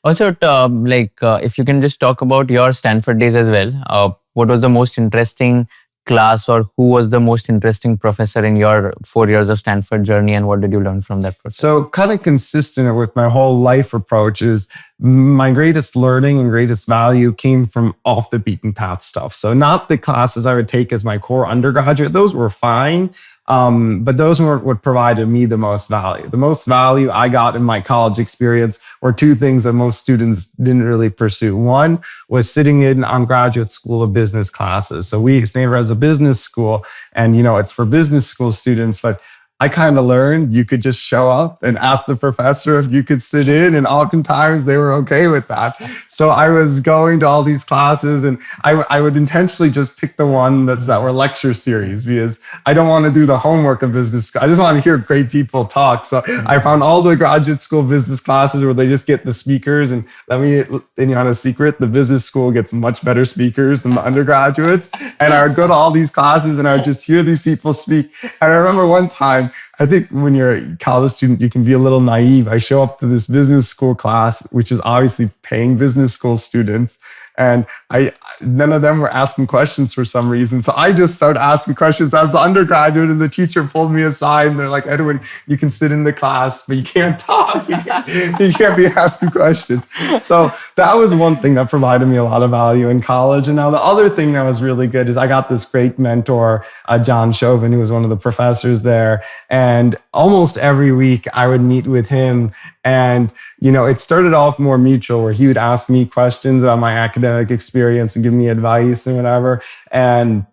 Also, if you can just talk about your Stanford days as well. What was the most interesting class, or who was the most interesting professor in your 4 years of Stanford journey, and what did you learn from that professor? So kind of consistent with my whole life approach is my greatest learning and greatest value came from off the beaten path stuff. So not the classes I would take as my core undergraduate. Those were fine. But those were what provided me the most value. The most value I got in my college experience were two things that most students didn't really pursue. One was sitting in on graduate school of business classes. So Stanford has a business school, and it's for business school students, but I kind of learned you could just show up and ask the professor if you could sit in, and oftentimes they were okay with that. So I was going to all these classes, and I would intentionally just pick the one that were lecture series, because I don't want to do the homework of business school. I just want to hear great people talk. So I found all the graduate school business classes where they just get the speakers, and let me in on a secret, the business school gets much better speakers than the undergraduates. And I would go to all these classes and I would just hear these people speak. And I remember one time, I think when you're a college student, you can be a little naive. I show up to this business school class, which is obviously paying business school students. And none of them were asking questions for some reason. So I just started asking questions as the undergraduate, and the teacher pulled me aside and they're like, Edwin, you can sit in the class, but you can't talk. You can't be asking questions. So that was one thing that provided me a lot of value in college. And now the other thing that was really good is I got this great mentor, John Chauvin, who was one of the professors there. And almost every week I would meet with him. And, it started off more mutual, where he would ask me questions about my academic experience and give me advice and whatever. And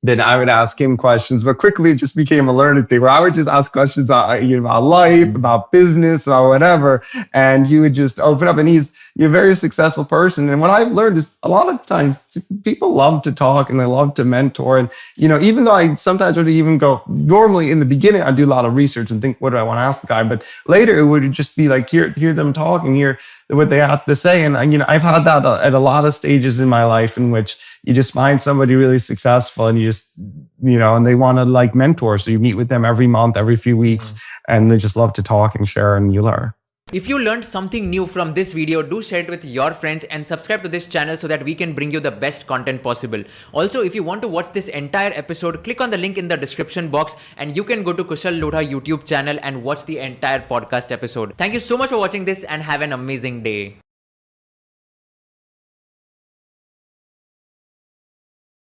then I would ask him questions, but quickly it just became a learning thing where I would just ask questions about life, about business, or whatever. And he would just open up, and he's a very successful person. And what I've learned is a lot of times people love to talk and they love to mentor. And, even though I sometimes would even go, normally in the beginning, I do a lot of research and think, what do I want to ask the guy? But later it would just be like, hear them talk and hear what they have to say. And, I've had that at a lot of stages in my life, in which you just find somebody really successful and you just, and they want to mentor. So you meet with them every month, every few weeks, and they just love to talk and share, and you learn. If you learned something new from this video, do share it with your friends and subscribe to this channel so that we can bring you the best content possible. Also, if you want to watch this entire episode, click on the link in the description box and you can go to Kushal Lodha YouTube channel and watch the entire podcast episode. Thank you so much for watching this and have an amazing day.